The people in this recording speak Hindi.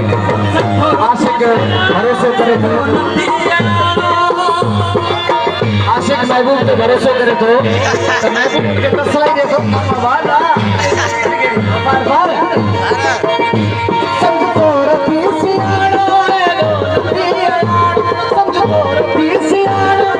आशिक भरोसे करे तो आशिक महबूब के भरोसे करे तो महबूब के तसलाई देखो बार बार समझो रती सियाना समझो रती सियाना